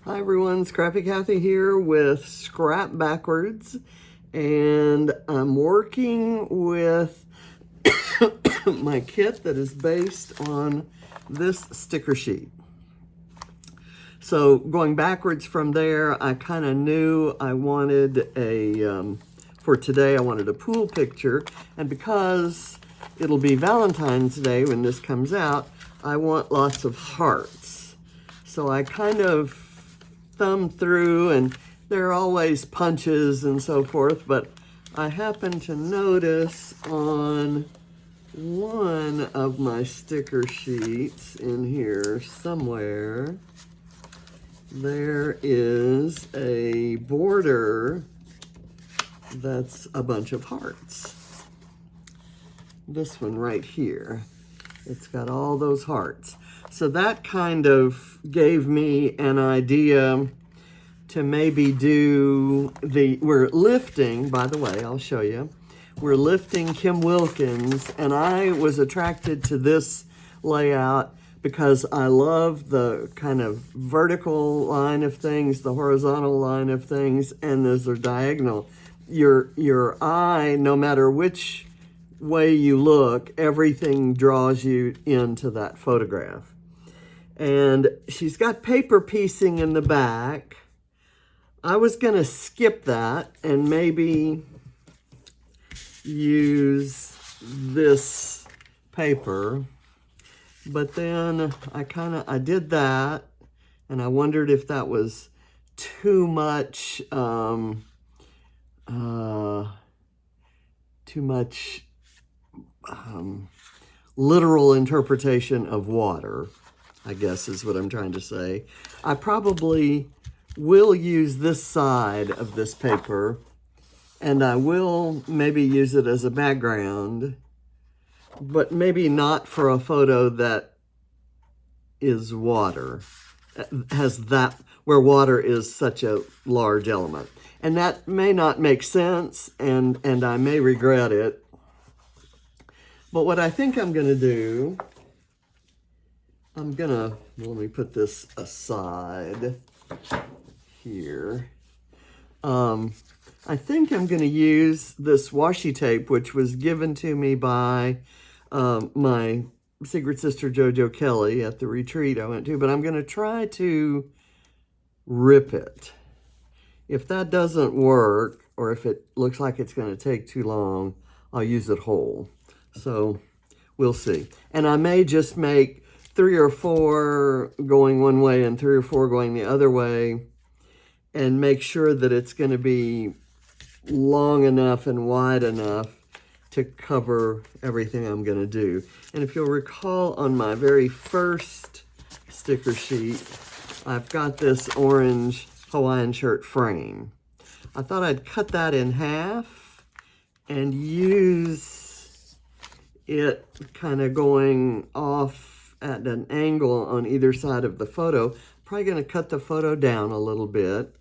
Hi everyone, Scrappy Kathy here with Scrap Backwards, and I'm working with my kit that is based on this sticker sheet. So going backwards from there, I kind of knew I wanted for today I wanted a pool picture, and because it'll be Valentine's Day when this comes out, I want lots of hearts. So I kind of thumb through, and there are always punches and so forth, but I happen to notice on one of my sticker sheets in here somewhere, there is a border that's a bunch of hearts. This one right here, it's got all those hearts. So that kind of gave me an idea to maybe do we're lifting, by the way, I'll show you. We're lifting Kim Wilkins, and I was attracted to this layout because I love the kind of vertical line of things, the horizontal line of things, and those are diagonal. Your eye, no matter which way you look, everything draws you into that photograph. And she's got paper piecing in the back. I was going to skip that and maybe use this paper, but then I did that, and I wondered if that was too much literal interpretation of water, I guess is what I'm trying to say. I probably will use this side of this paper, and I will maybe use it as a background, but maybe not for a photo that is water, has that, where water is such a large element. And that may not make sense, and I may regret it. But what I think I'm going to do, let me put this aside here. I think I'm going to use this washi tape, which was given to me by my secret sister JoJo Kelly at the retreat I went to, but I'm going to try to rip it. If that doesn't work, or if it looks like it's going to take too long, I'll use it whole. So we'll see. And I may just make 3 or 4 going one way and 3 or 4 going the other way, and make sure that it's going to be long enough and wide enough to cover everything I'm going to do. And if you'll recall, on my very first sticker sheet, I've got this orange Hawaiian shirt frame. I thought I'd cut that in half and use it kind of going off at an angle on either side of the photo. Probably going to cut the photo down a little bit.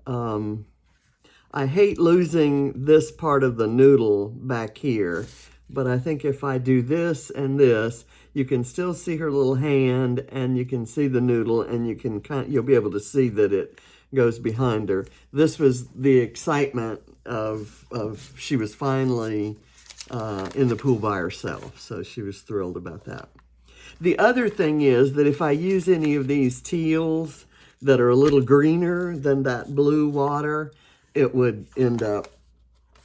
I hate losing this part of the noodle back here, but I think if I do this and this, you can still see her little hand, and you can see the noodle, and you'll be able to see that it goes behind her. This was the excitement of she was finally in the pool by herself, so she was thrilled about that. The other thing is that if I use any of these teals that are a little greener than that blue water, it would end up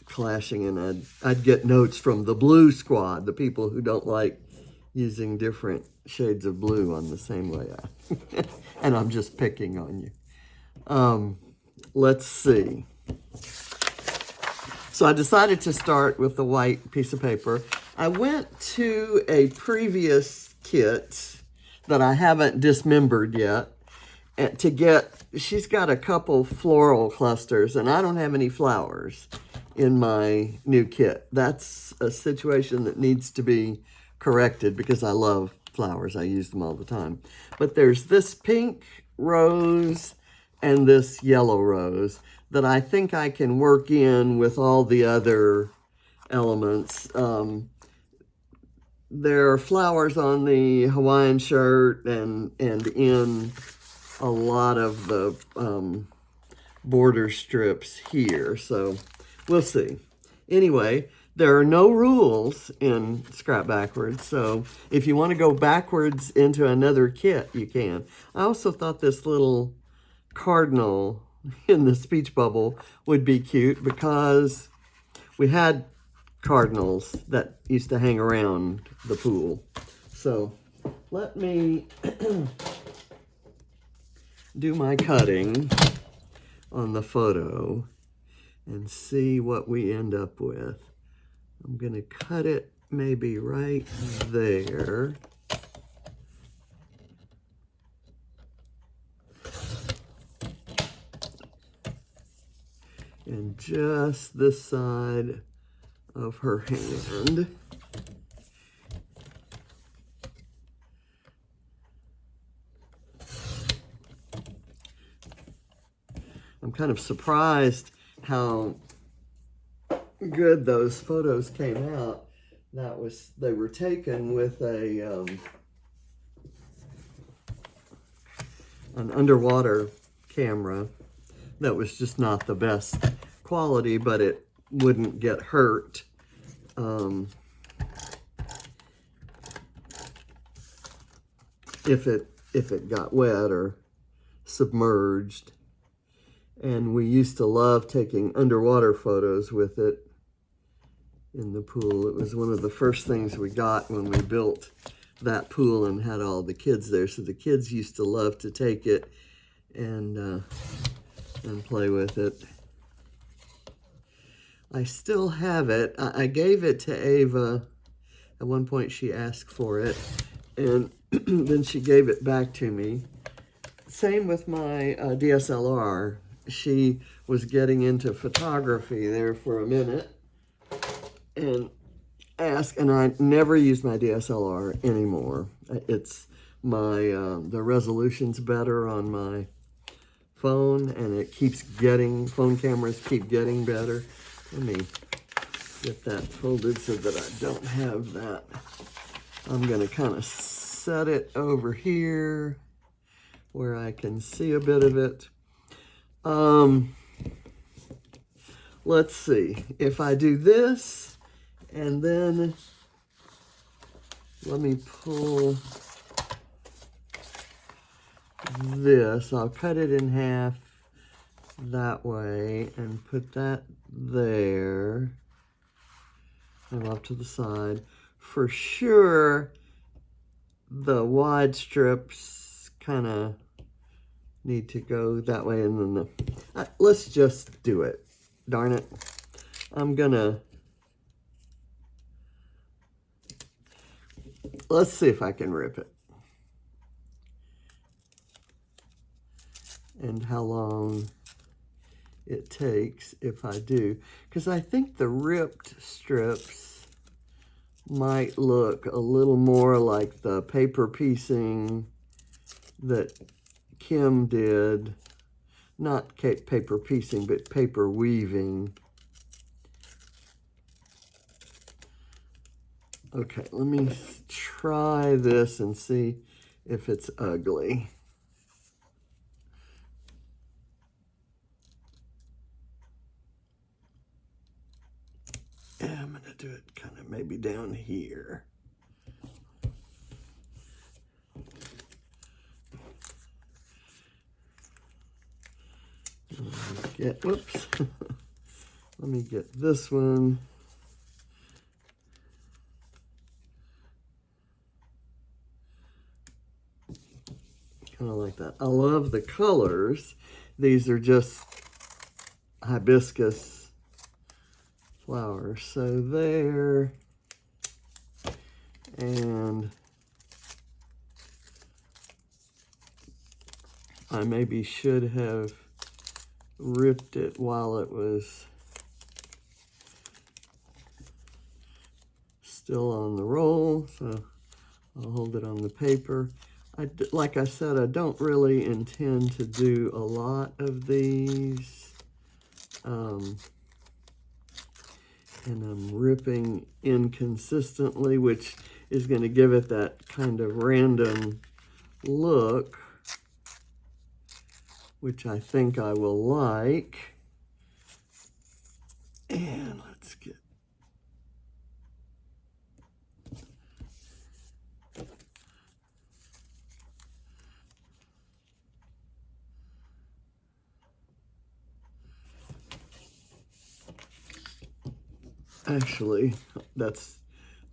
clashing, and I'd get notes from the blue squad, the people who don't like using different shades of blue on the same layout. And I'm just picking on you. Let's see. So I decided to start with the white piece of paper. I went to a previous kit that I haven't dismembered yet to get, she's got a couple floral clusters, and I don't have any flowers in my new kit. That's a situation that needs to be corrected because I love flowers. I use them all the time. But there's this pink rose and this yellow rose that I think I can work in with all the other elements. There are flowers on the Hawaiian shirt and in a lot of the border strips here, so we'll see. Anyway, there are no rules in Scrap Backwards, so if you want to go backwards into another kit, you can. I also thought this little cardinal in the speech bubble would be cute because we had cardinals that used to hang around the pool. So let me do my cutting on the photo and see what we end up with. I'm going to cut it maybe right there. And just this side of her hand. I'm kind of surprised how good those photos came out. They were taken with an underwater camera that was just not the best quality, but it wouldn't get hurt. If it got wet or submerged. And we used to love taking underwater photos with it in the pool. It was one of the first things we got when we built that pool and had all the kids there. So the kids used to love to take it and play with it. I still have it. I gave it to Ava. At one point she asked for it, and then she gave it back to me. Same with my DSLR. She was getting into photography there for a minute and asked, and I never use my DSLR anymore. It's my, the resolution's better on my phone, and it keeps getting, phone cameras keep getting better. Let me get that folded so that I don't have that. I'm gonna kind of set it over here where I can see a bit of it. Let's see, if I do this, and then let me pull this. I'll cut it in half that way and put that there and off to the side. For sure, the wide strips kind of need to go that way, and then let's just do it. Darn it. Let's see if I can rip it. And how long it takes if I do. Because I think the ripped strips might look a little more like the paper piecing that Kim did. Not paper piecing, but paper weaving. Okay, let me try this and see if it's ugly. And I'm going to do it kind of maybe down here. Whoops. Let me get this one. Kind of like that. I love the colors. These are just hibiscus flowers. So there. And I maybe should have ripped it while it was still on the roll, so I'll hold it on the paper. Like I said, I don't really intend to do a lot of these, and I'm ripping inconsistently, which is going to give it that kind of random look. which I think I will like. And let's get actually, that's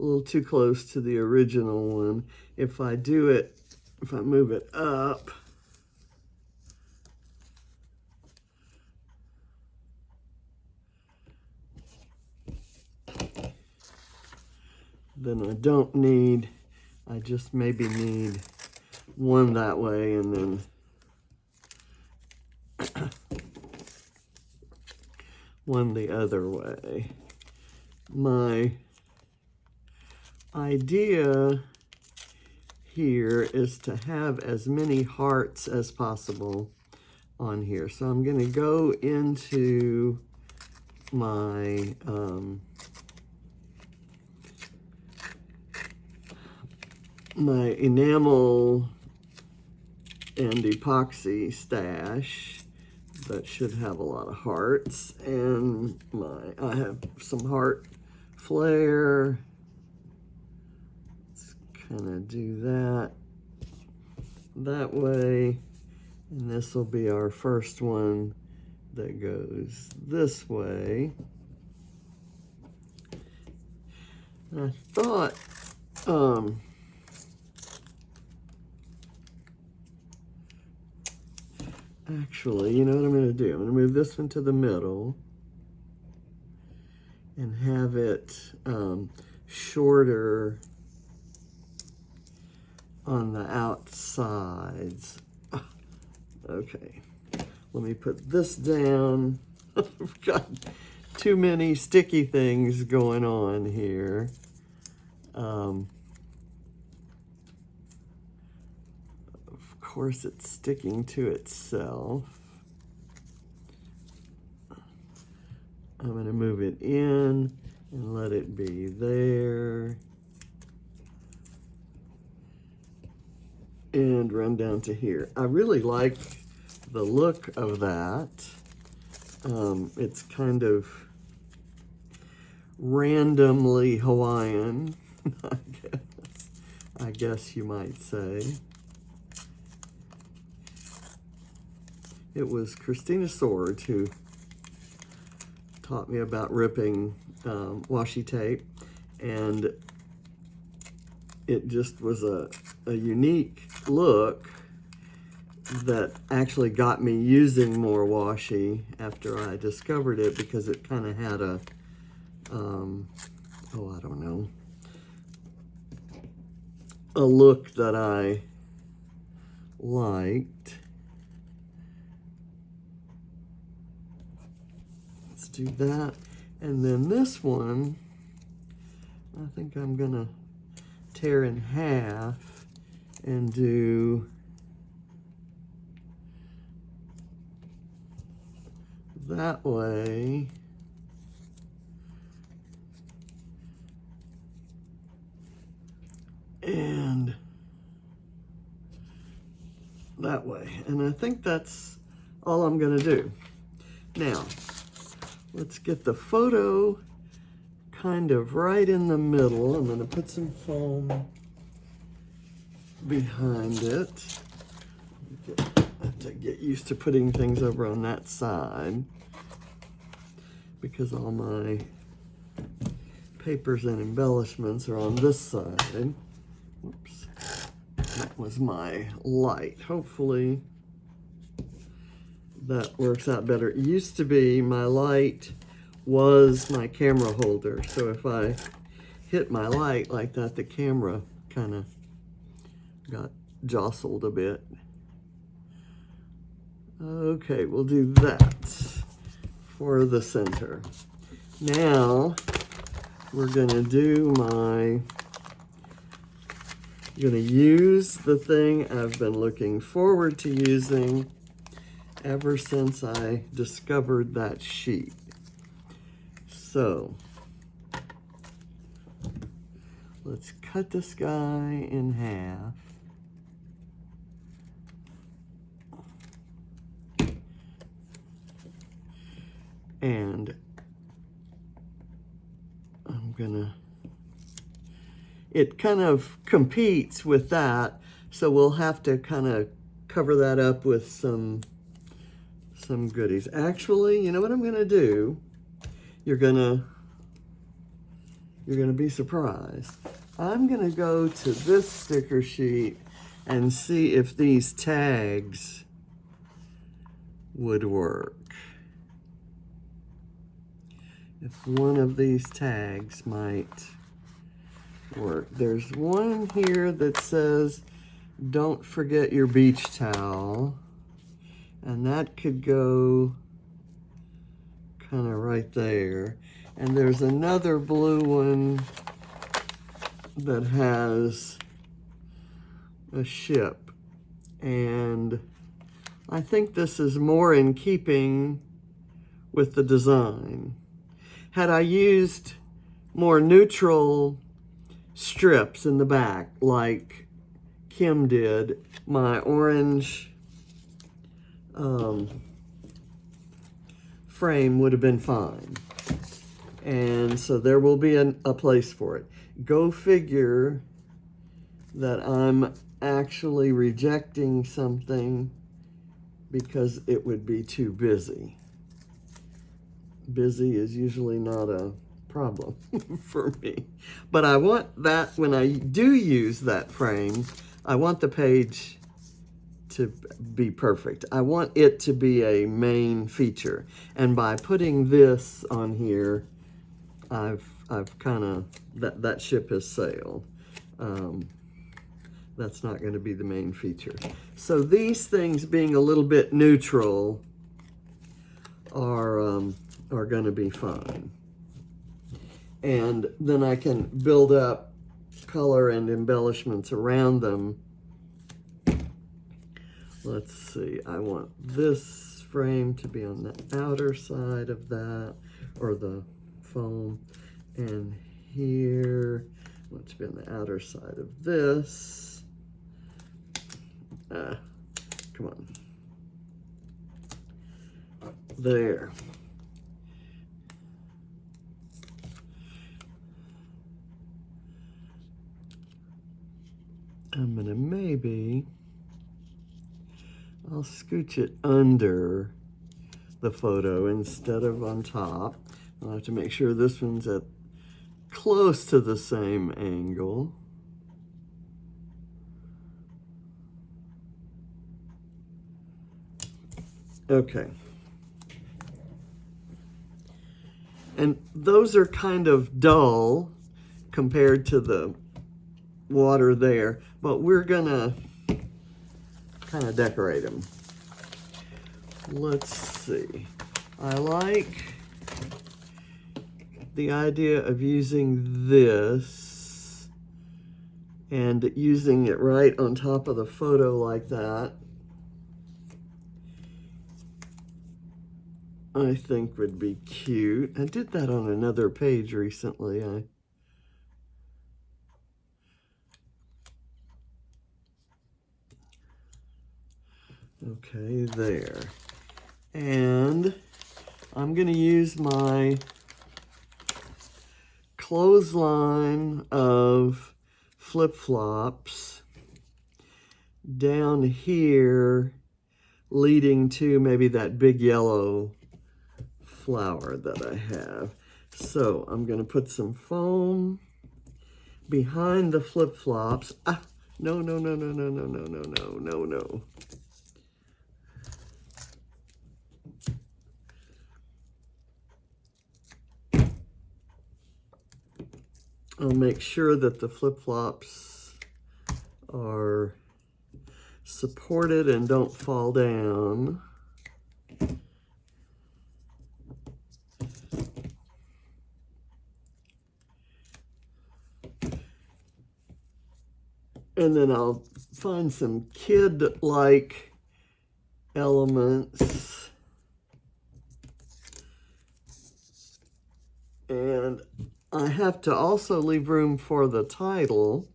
a little too close to the original one. If I do it, if I move it up, then I don't need, I just maybe need one that way and then one the other way. My idea here is to have as many hearts as possible on here. So I'm going to go into my my enamel and epoxy stash that should have a lot of hearts, and I have some heart flare. Let's kind of do that way, and this will be our first one that goes this way. And I thought actually, you know what I'm going to do? I'm going to move this one to the middle and have it shorter on the outsides. Okay, let me put this down. I've got too many sticky things going on here. Of course, it's sticking to itself. I'm going to move it in and let it be there. And run down to here. I really like the look of that. It's kind of randomly Hawaiian, I guess you might say. It was Christina Sword who taught me about ripping washi tape, and it just was a unique look that actually got me using more washi after I discovered it, because it kind of had a, oh, I don't know, a look that I liked. Let's do that. And then this one, I think I'm gonna tear in half and do that way. And that way. And I think that's all I'm gonna do. Now, let's get the photo kind of right in the middle. I'm gonna put some foam behind it. I have to get used to putting things over on that side, because all my papers and embellishments are on this side. Whoops, that was my light. Hopefully that works out better. It used to be my light was my camera holder, so if I hit my light like that, the camera kind of got jostled a bit. Okay, we'll do that for the center. Now we're gonna do gonna use the thing I've been looking forward to using ever since I discovered that sheet. So let's cut this guy in half. And it kind of competes with that, so we'll have to kind of cover that up with some goodies. Actually, you know what I'm gonna do? You're gonna be surprised. I'm gonna go to this sticker sheet and see if these tags would work. If one of these tags might work. There's one here that says, "Don't forget your beach towel." And that could go kind of right there. And there's another blue one that has a ship. And I think this is more in keeping with the design. Had I used more neutral strips in the back like Kim did, my orange frame would have been fine. And so there will be a place for it. Go figure that I'm actually rejecting something because it would be too busy. Busy is usually not a problem for me. But I want that, when I do use that frame, I want the page to be perfect. I want it to be a main feature. And by putting this on here, I've kind of, that ship has sailed. That's not going to be the main feature. So these things being a little bit neutral are going to be fine. And then I can build up color and embellishments around them. Let's see, I want this frame to be on the outer side of that, or the foam, and here, I want it to be on the outer side of this. Come on. There. I'm gonna maybe, I'll scooch it under the photo instead of on top. I'll have to make sure this one's at close to the same angle. Okay. And those are kind of dull compared to the water there, but we're gonna kind of decorate them. Let's see. I like the idea of using this and using it right on top of the photo like that. I think would be cute. I did that on another page recently. Okay, there. And I'm going to use my clothesline of flip-flops down here, leading to maybe that big yellow flower that I have. So I'm going to put some foam behind the flip-flops. No. I'll make sure that the flip-flops are supported and don't fall down. And then I'll find some kid-like elements. And I have to also leave room for the title.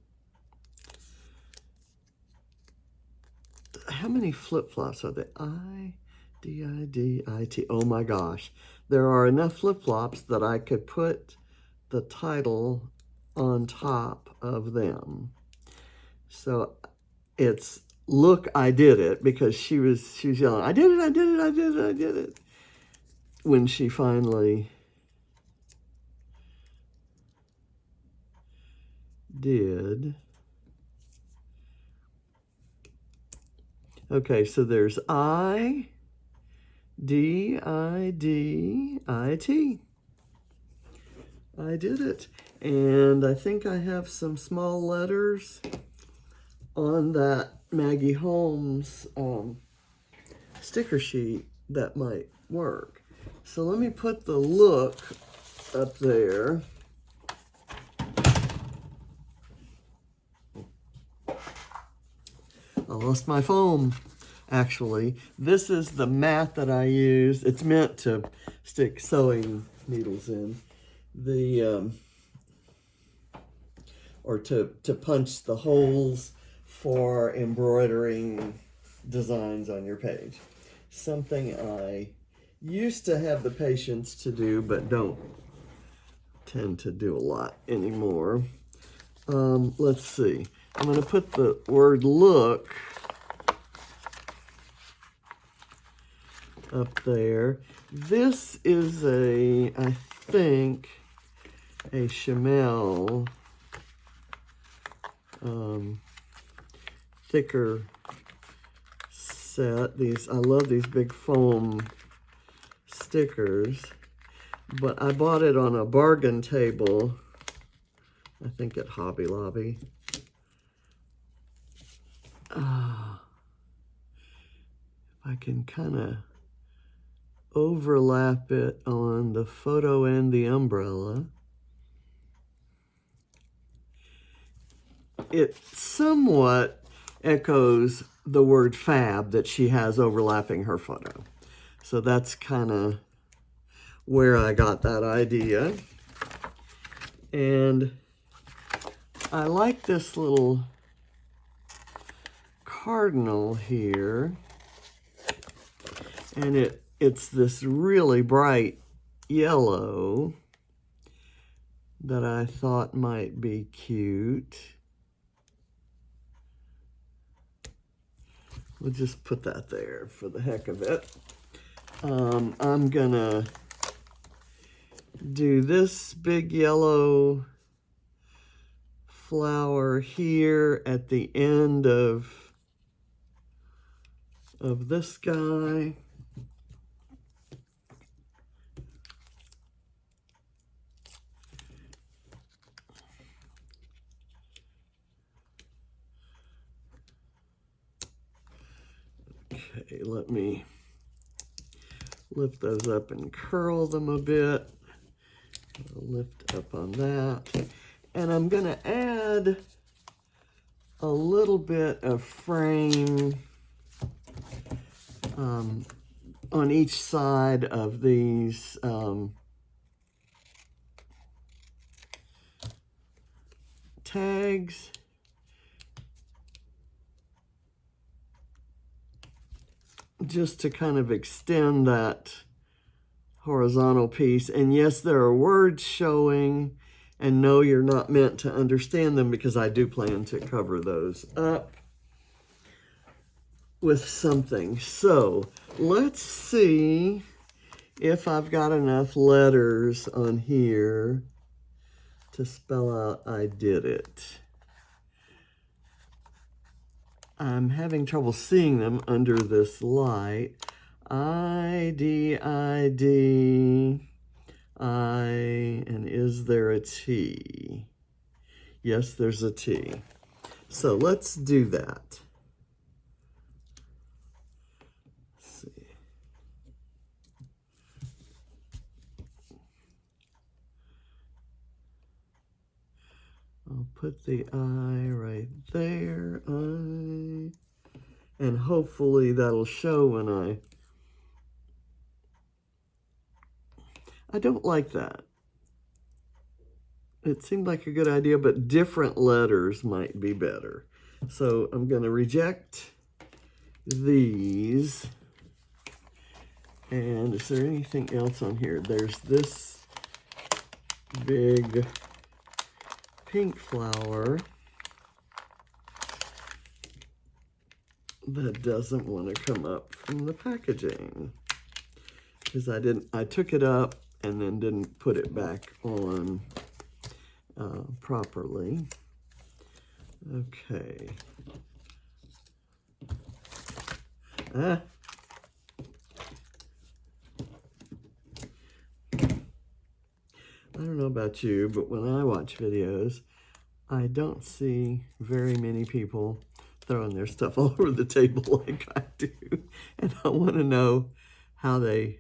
How many flip-flops are there? I-D-I-D-I-T. Oh my gosh. there are enough flip-flops that I could put the title on top of them. So it's Look, I Did It, because she was yelling, I did it, I did it, I did it, I did it, when she finally did. Okay, so there's I-D-I-D-I-T. I did it. And I think I have some small letters on that Maggie Holmes sticker sheet that might work. So let me put the look up there. I lost my foam, actually. This is the mat that I use. It's meant to stick sewing needles in. Or to punch the holes for embroidering designs on your page. Something I used to have the patience to do, but don't tend to do a lot anymore. Let's see. I'm going to put the word look up there. This is I think, a Chamel thicker set. I love these big foam stickers, but I bought it on a bargain table, I think at Hobby Lobby. If I can kind of overlap it on the photo and the umbrella. It somewhat echoes the word fab that she has overlapping her photo. So that's kind of where I got that idea. And I like this little cardinal here. And it's this really bright yellow that I thought might be cute. We'll just put that there for the heck of it. I'm gonna do this big yellow flower here at the end of this guy. Okay, let me lift those up and curl them a bit. I'll lift up on that. And I'm going to add a little bit of frame on each side of these tags. Just to kind of extend that horizontal piece. And yes, there are words showing, and no, you're not meant to understand them, because I do plan to cover those up with something. So let's see if I've got enough letters on here to spell out I did it. I'm having trouble seeing them under this light. I-D-I-D, and is there a T? Yes, there's a T. So let's do that. Let's see. I'll put the I right there, I, and hopefully that'll show when I don't like that. It seemed like a good idea, but different letters might be better. So I'm going to reject these And is there anything else on here? There's this big pink flower that doesn't want to come up from the packaging because I took it up and then didn't put it back on properly. Okay. I don't know about you, but when I watch videos, I don't see very many people throwing their stuff all over the table like I do. And I want to know how they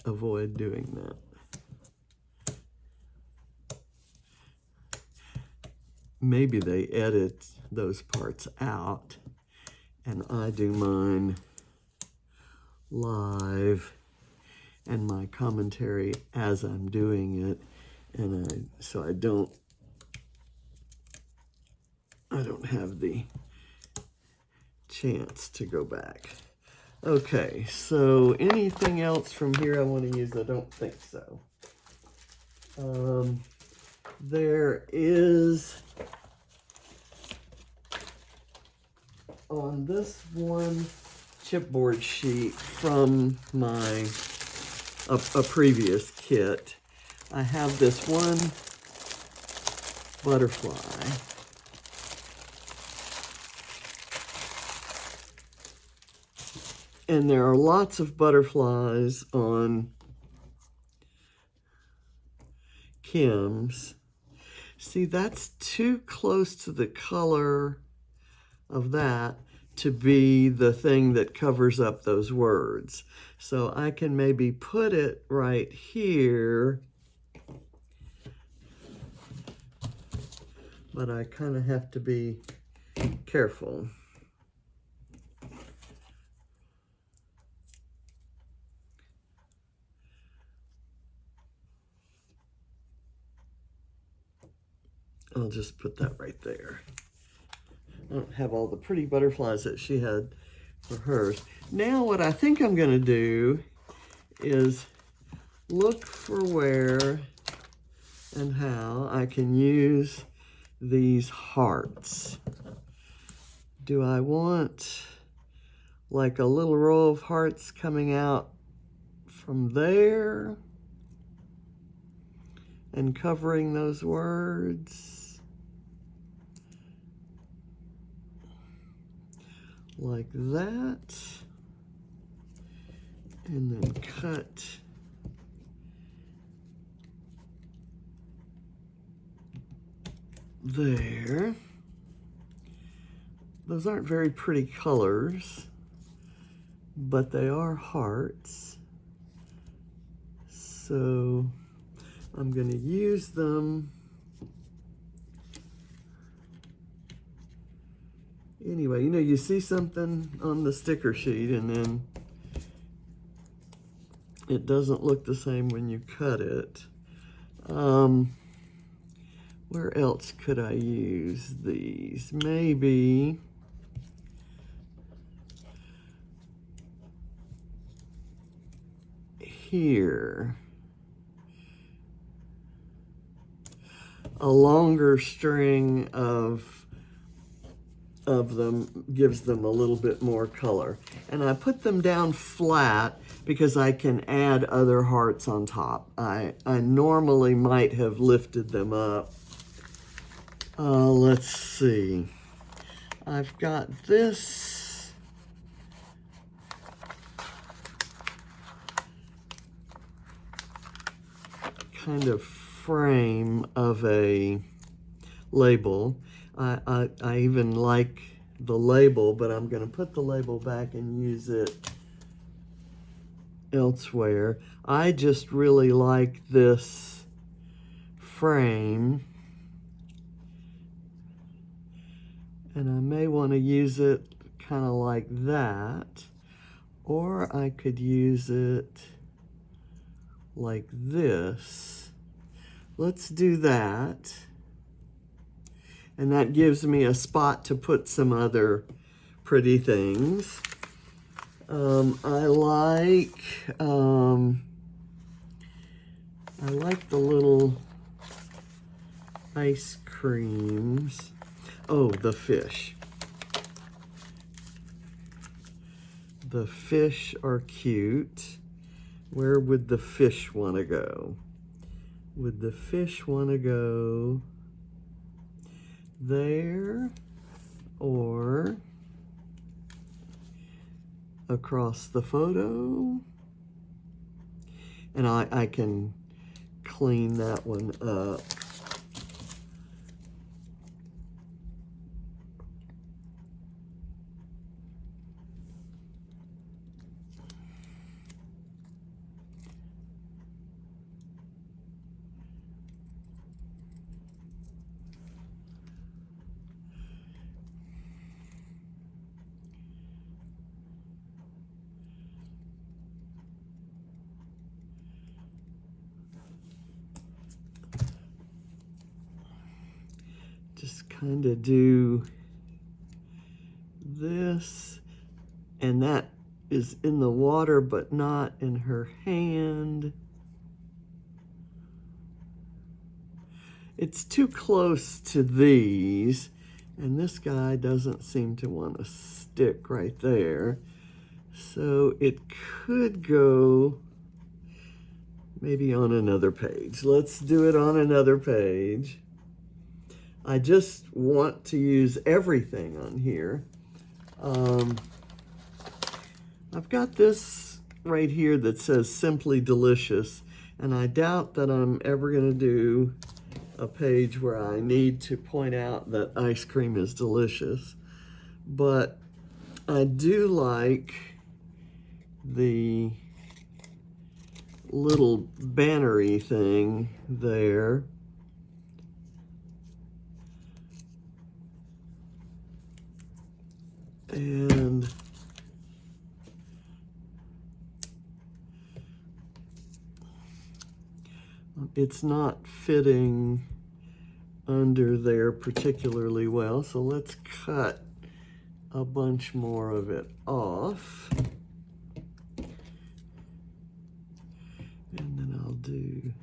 avoid doing that. Maybe they edit those parts out and I do mine live and my commentary as I'm doing it, and so I don't have the chance to go back. Okay, so anything else from here I want to use? I don't think so. There is, on this one chipboard sheet from my a previous kit, I have this one butterfly. And there are lots of butterflies on Kim's. See, that's too close to the color of that to be the thing that covers up those words. So I can maybe put it right here, but I kind of have to be careful. I'll just put that right there. I don't have all the pretty butterflies that she had for hers. Now what I think I'm going to do is look for where and how I can use these hearts. Do I want like a little row of hearts coming out from there and covering those words? Like that, and then cut there. Those aren't very pretty colors, but they are hearts. So I'm going to use them. Anyway, you know, you see something on the sticker sheet and then it doesn't look the same when you cut it. Where else could I use these? Maybe here. A longer string of them gives them a little bit more color. And I put them down flat because I can add other hearts on top. I normally might have lifted them up. Let's see. I've got this kind of frame of a label. I even like the label, but I'm going to put the label back and use it elsewhere. I just really like this frame, and I may want to use it kind of like that, or I could use it like this. Let's do that. And that gives me a spot to put some other pretty things. I like the little ice creams. Oh, the fish. The fish are cute. Where would the fish want to go? Would the fish want to go there or across the photo? And I can clean that one up. Just kind of do this, and that is in the water but not in her hand. It's too close to these, and this guy doesn't seem to want to stick right there. So it could go maybe on another page. Let's do it on another page. I just want to use everything on here. I've got this right here that says Simply Delicious, and I doubt that I'm ever going to do a page where I need to point out that ice cream is delicious. But I do like the little banner-y thing there. And it's not fitting under there particularly well, so let's cut a bunch more of it off. And then I'll do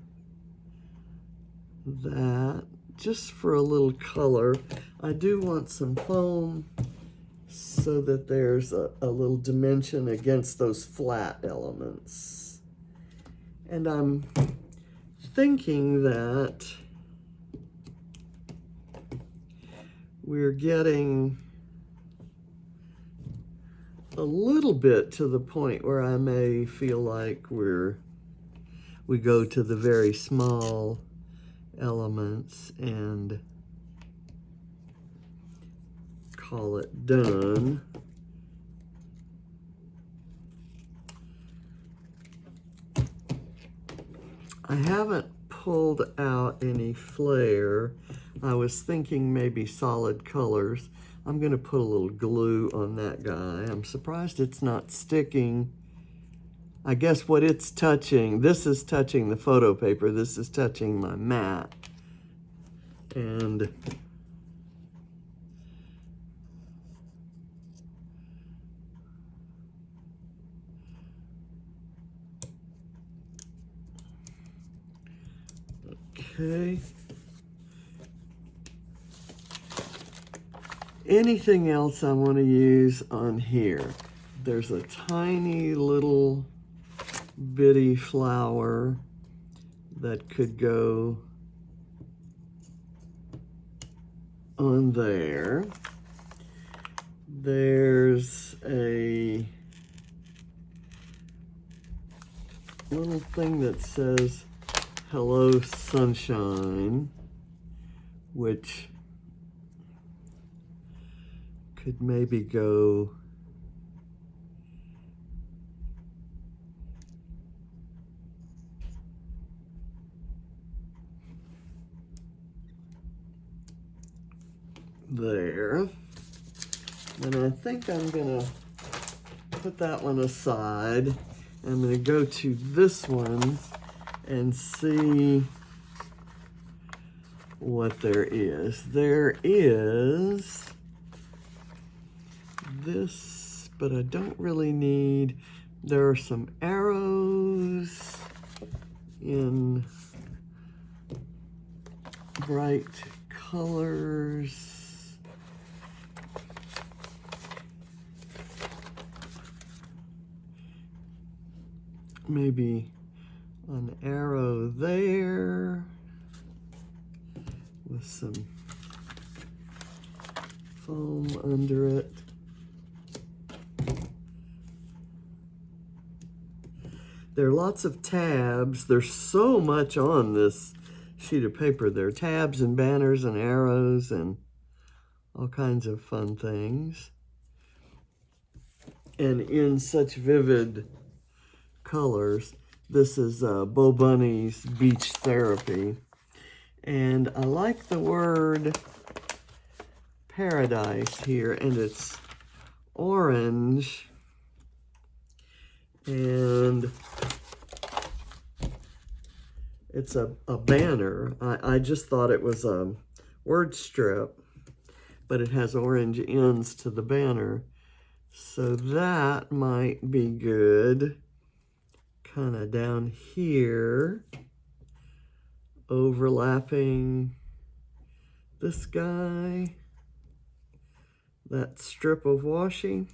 that just for a little color. I do want some foam so that there's a little dimension against those flat elements. And I'm thinking that we're getting a little bit to the point where I may feel like we go to the very small elements and call it done. I haven't pulled out any flare. I was thinking maybe solid colors. I'm going to put a little glue on that guy. I'm surprised it's not sticking. I guess what it's touching, this is touching the photo paper, this is touching my mat. And okay. Anything else I want to use on here? There's a tiny little bitty flower that could go on there. There's a little thing that says Hello Sunshine, which could maybe go there. And I think I'm gonna put that one aside. I'm gonna go to this one and see what there is. There is this, but I don't really need, there are some arrows in bright colors. Maybe an arrow there with some foam under it. There are lots of tabs. There's so much on this sheet of paper. There are tabs and banners and arrows and all kinds of fun things. And in such vivid colors. This is Bo Bunny's Beach Therapy. And I like the word paradise here, and it's orange. And it's a banner. I just thought it was a word strip, but it has orange ends to the banner. So that might be good. Kind of down here, overlapping this guy, that strip of washi.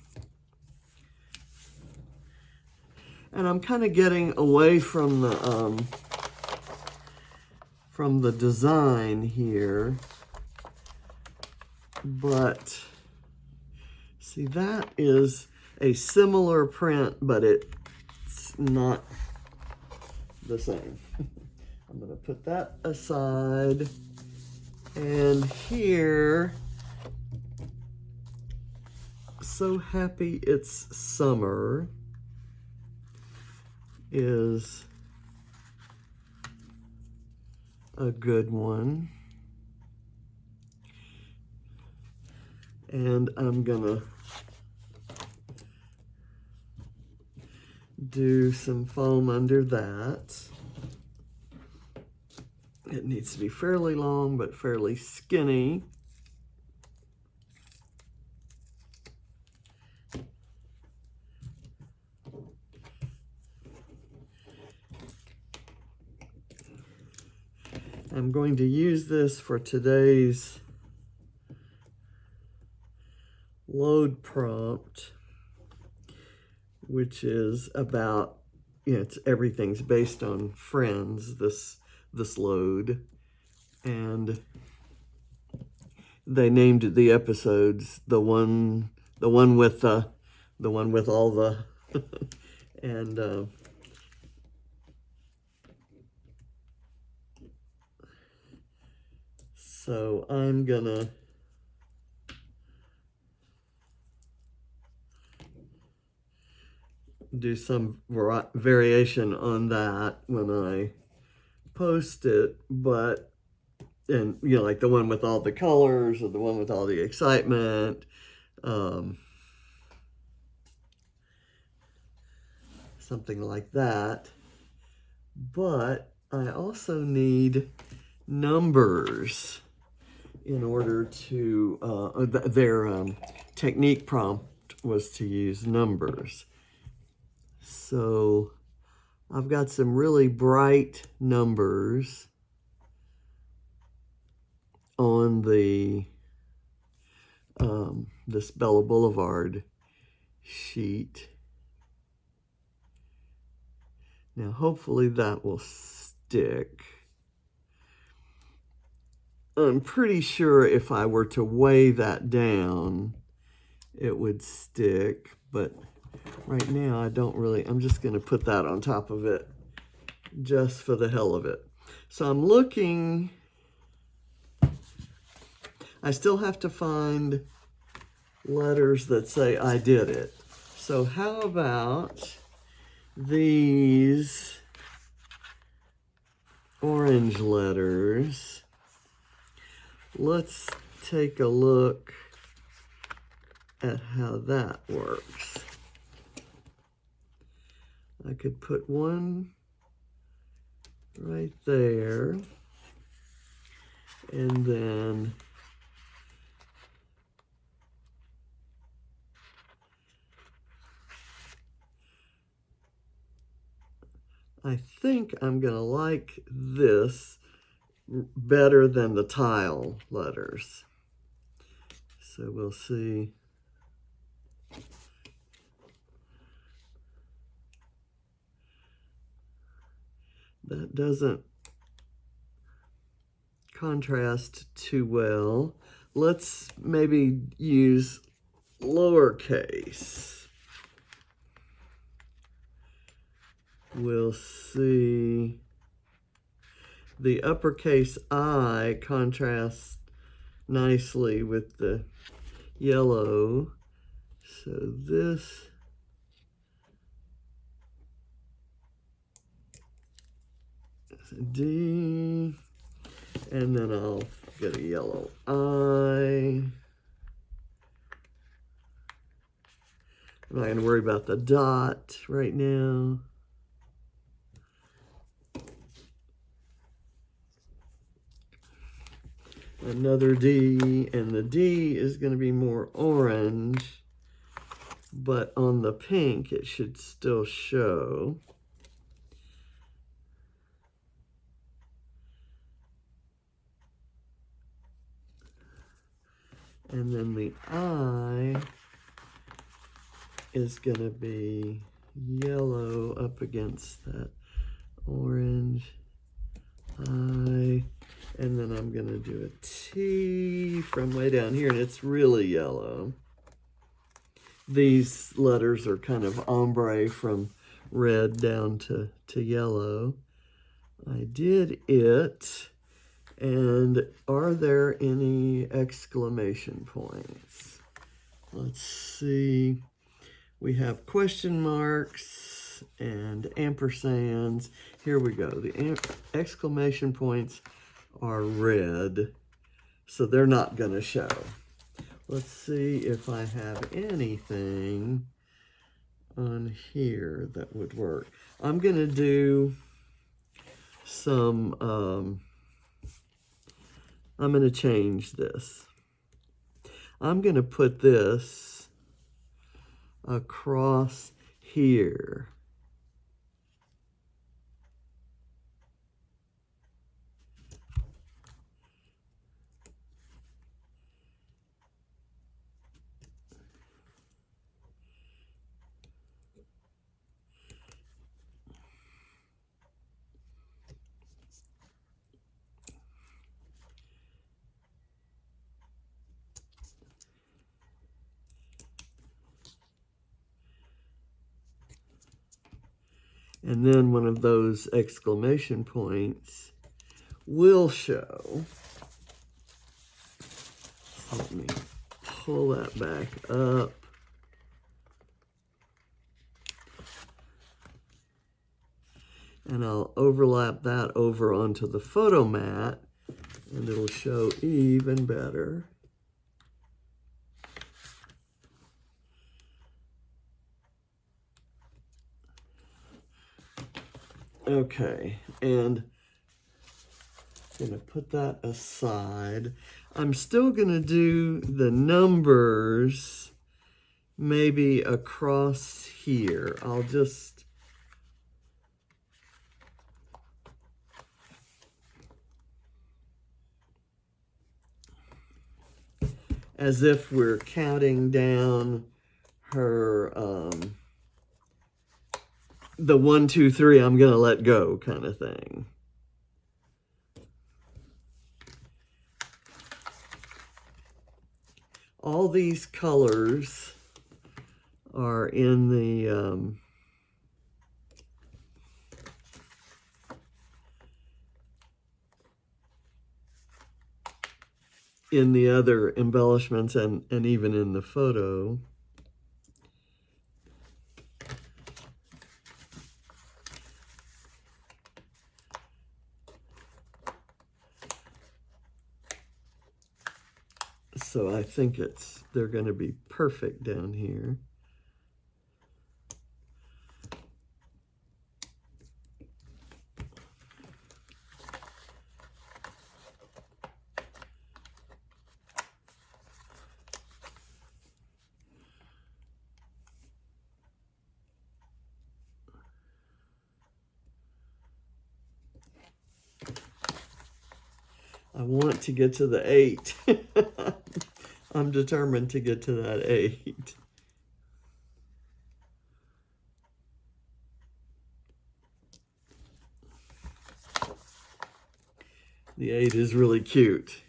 And I'm kind of getting away from the design here, but see, that is a similar print, but it's not the same. I'm going to put that aside. And here, So Happy It's Summer is a good one. And I'm gonna do some foam under that. It needs to be fairly long, but fairly skinny. I'm going to use this for today's load prompt, which is about, everything's based on Friends, this load. And they named the episodes the one with all the and so I'm gonna do some variation on that when I post it, like the one with all the colors or the one with all the excitement, something like that. But I also need numbers in order to, their technique prompt was to use numbers. So I've got some really bright numbers on the this Bella Boulevard sheet. Now hopefully that will stick. I'm pretty sure if I were to weigh that down, it would stick, but right now I don't really, I'm just going to put that on top of it just for the hell of it. So I'm looking, I still have to find letters that say I did it. So how about these orange letters? Let's take a look at how that works. I could put one right there. And then I think I'm going to like this better than the tile letters. So we'll see. That doesn't contrast too well. Let's maybe use lowercase. We'll see. The uppercase I contrasts nicely with the yellow. So this is a D, and then I'll get a yellow I. I'm not going to worry about the dot right now. Another D, and the D is going to be more orange, but on the pink it should still show. And then the I is going to be yellow up against that orange I. And then I'm going to do a T from way down here, and it's really yellow. These letters are kind of ombre from red down to yellow. I did it. And are there any exclamation points? Let's see. We have question marks and ampersands. Here we go. The exclamation points are red, so they're not going to show. Let's see if I have anything on here that would work. I'm going to do some, I'm going to change this. I'm going to put this across here. And then one of those exclamation points will show. So let me pull that back up. And I'll overlap that over onto the photo mat, and it'll show even better. Okay, and I'm going to put that aside. I'm still going to do the numbers maybe across here. I'll just as if we're counting down her the 1, 2, 3, I'm going to let go kind of thing. All these colors are in the other embellishments and even in the photo. So I think they're going to be perfect down here. I want to get to the 8. I'm determined to get to that 8. The 8 is really cute.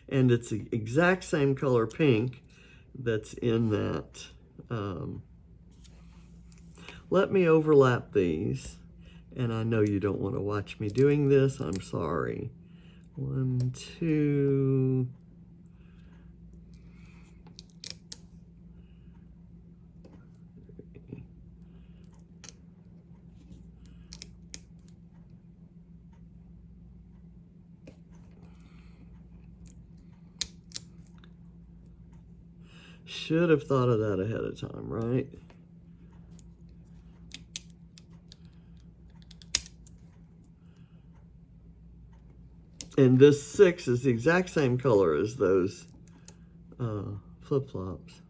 And it's the exact same color pink that's in that. Let me overlap these. And I know you don't want to watch me doing this. I'm sorry. 1, 2. Should have thought of that ahead of time, right? And this 6 is the exact same color as those flip-flops.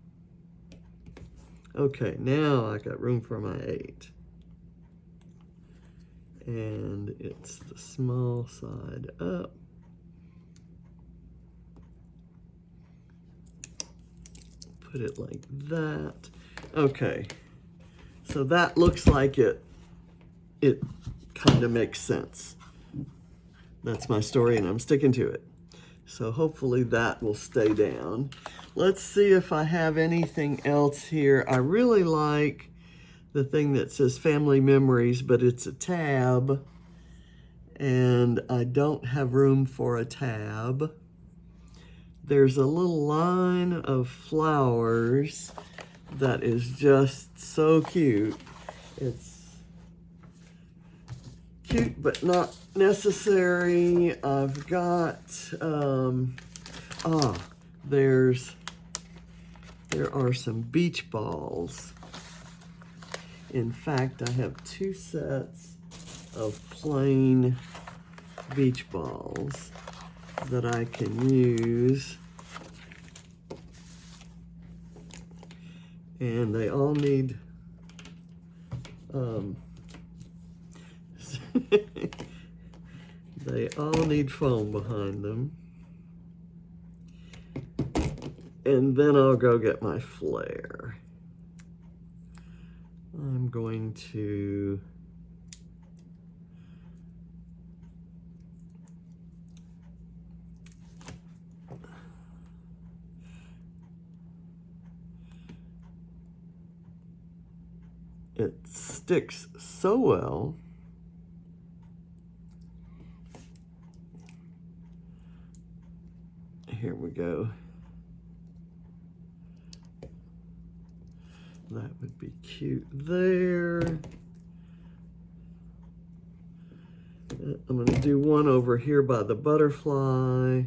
Okay, now I got room for my 8. And it's the small side up. Put it like that. Okay, so that looks like it kind of makes sense. That's my story and I'm sticking to it. So hopefully that will stay down. Let's see if I have anything else here. I really like the thing that says Family Memories, but it's a tab. And I don't have room for a tab. There's a little line of flowers that is just so cute. It's cute, but not necessary. I've got, there are some beach balls. In fact, I have 2 sets of plain beach balls that I can use. And they all need they all need foam behind them. And then I'll go get my flare. I'm going to it sticks so well. Here we go. That would be cute there. I'm going to do one over here by the butterfly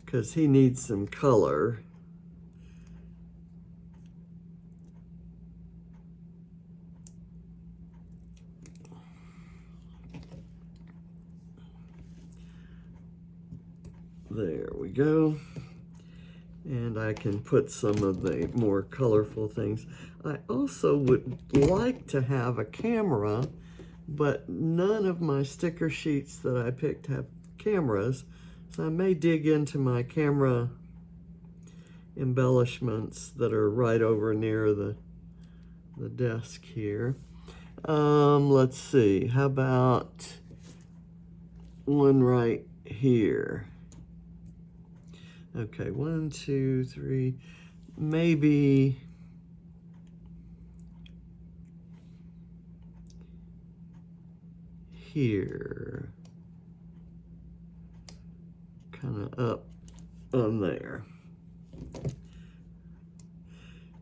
because he needs some color. There we go. And I can put some of the more colorful things. I also would like to have a camera, but none of my sticker sheets that I picked have cameras. So I may dig into my camera embellishments that are right over near the desk here. Let's see, how about one right here? Okay, 1, 2, 3, maybe here, kind of up on there.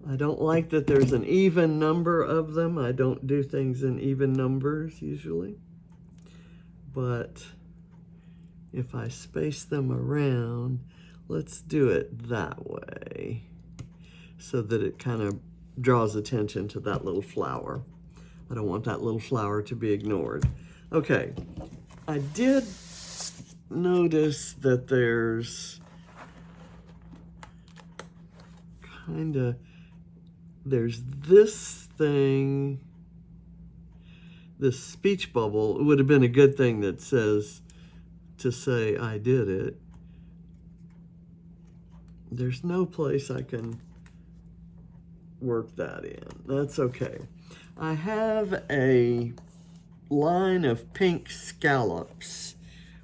I don't like that there's an even number of them. I don't do things in even numbers usually, but if I space them around, let's do it that way so that it kind of draws attention to that little flower. I don't want that little flower to be ignored. Okay, I did notice that there's there's this thing this speech bubble. It would have been a good thing that says, to say I did it. There's no place I can work that in. That's okay. I have a line of pink scallops,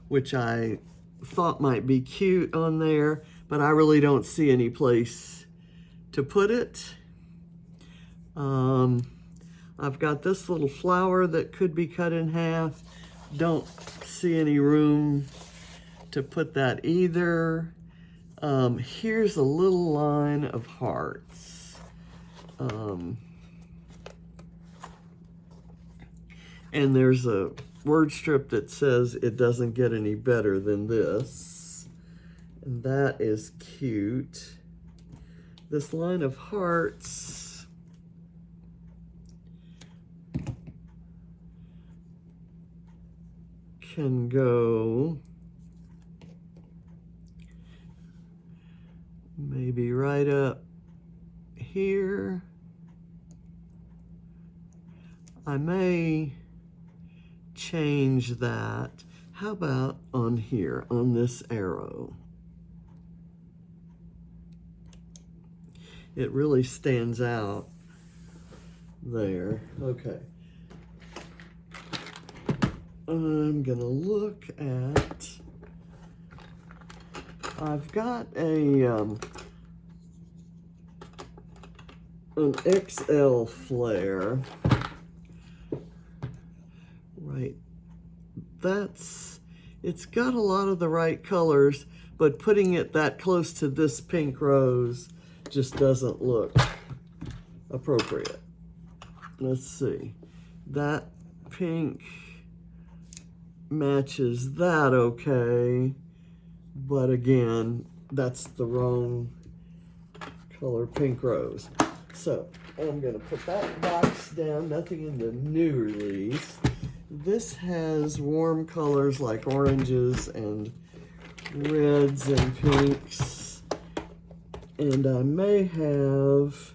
which I thought might be cute on there, but I really don't see any place to put it. I've got this little flower that could be cut in half. Don't see any room to put that either. Here's a little line of hearts. And there's a word strip that says it doesn't get any better than this. And that is cute. This line of hearts can go maybe right up here. I may change that. How about on here, on this arrow? It really stands out there. Okay. I'm gonna look at, I've got an XL flare. Right. It's got a lot of the right colors, but putting it that close to this pink rose just doesn't look appropriate. Let's see. That pink matches that okay, but again, that's the wrong color pink rose. So I'm gonna put that box down, nothing in the new release. This has warm colors like oranges and reds and pinks, and I may have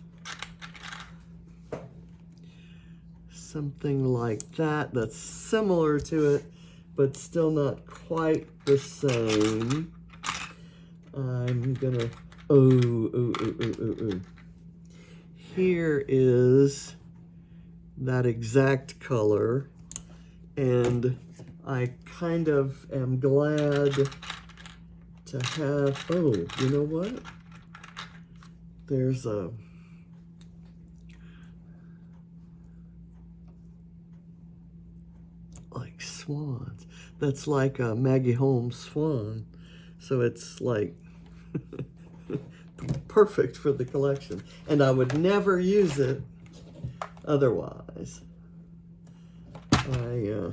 something like that that's similar to it, but still not quite the same. I'm gonna, Here is that exact color, and I kind of am glad to have, you know what? There's a, like swans. That's like a Maggie Holmes swan. So it's like perfect for the collection. And I would never use it otherwise. I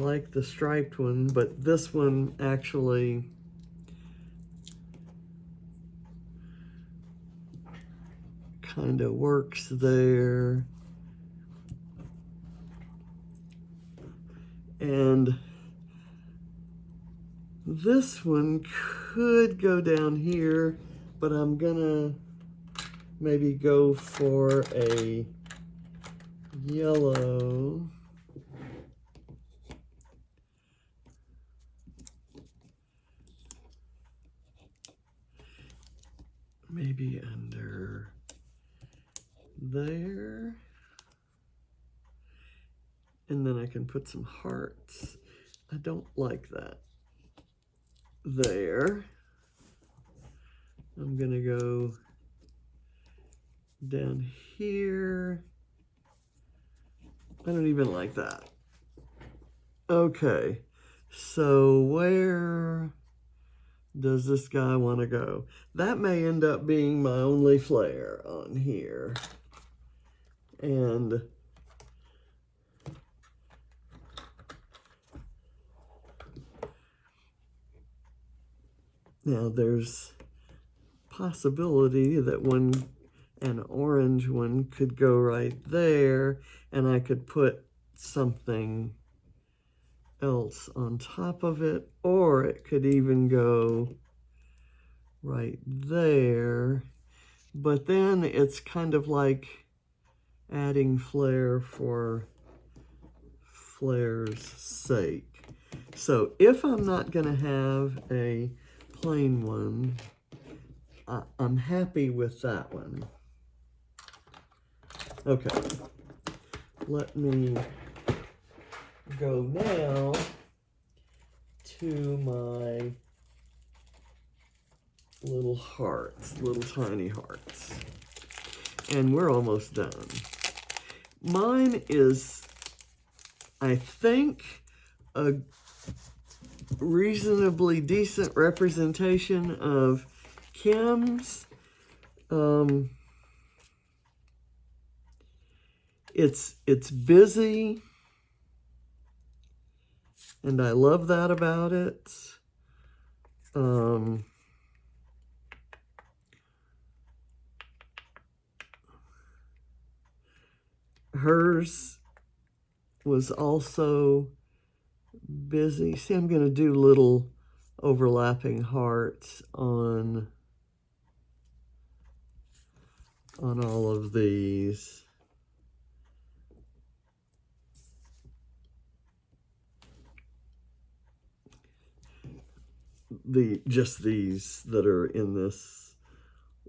like the striped one, but this one actually kind of works there. And this one could go down here, but I'm gonna maybe go for a yellow. Maybe under there. And then I can put some hearts. I don't like that. There. I'm gonna go down here. I don't even like that. Okay, so where does this guy want to go? That may end up being my only flare on here. And now there's possibility that an orange one could go right there, and I could put something else on top of it, or it could even go right there. But then it's kind of like adding flair for flair's sake. So if I'm not going to have a plain one, I'm happy with that one. Okay, let me go now to my little hearts, little tiny hearts. And we're almost done. Mine is, I think, a reasonably decent representation of Kim's. It's busy, and I love that about it. Hers was also busy. See, I'm going to do little overlapping hearts on all of these. Just these that are in this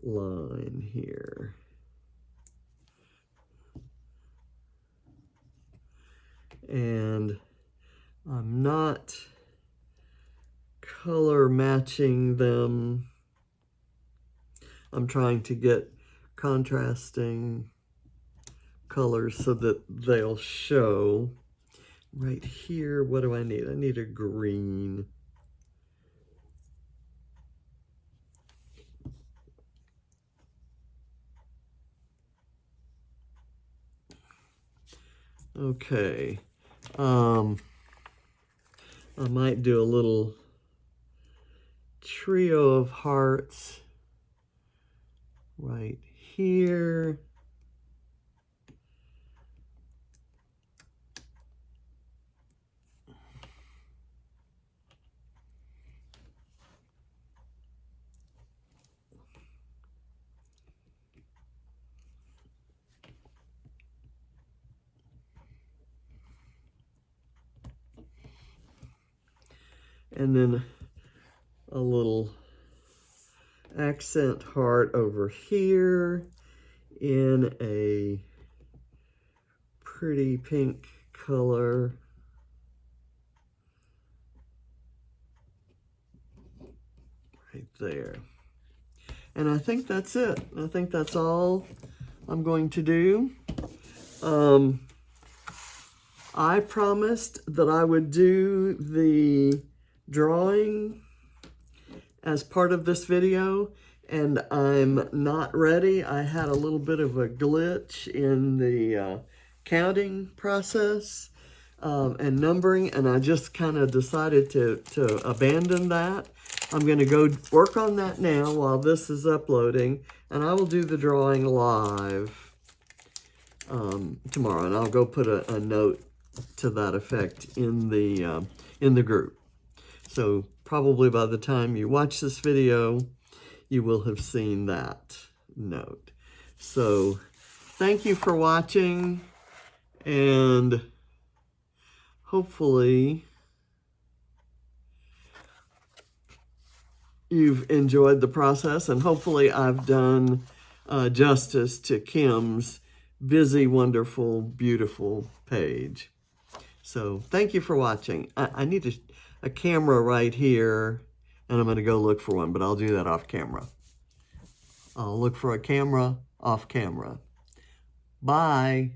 line here. And I'm not color matching them. I'm trying to get contrasting colors so that they'll show. Right here, what do I need? I need a green. Okay. I might do a little trio of hearts right here. And then a little accent heart over here in a pretty pink color. Right there. And I think that's it. I think that's all I'm going to do. I promised that I would do the drawing as part of this video, and I'm not ready. I had a little bit of a glitch in the counting process and numbering, and I just kind of decided to abandon that. I'm going to go work on that now while this is uploading, and I will do the drawing live tomorrow, and I'll go put a note to that effect in the group. So probably by the time you watch this video, you will have seen that note. So thank you for watching, and hopefully you've enjoyed the process, and hopefully I've done justice to Kim's busy, wonderful, beautiful page. So thank you for watching. I need a camera right here, and I'm going to go look for one, but I'll do that off camera. I'll look for a camera off camera. Bye.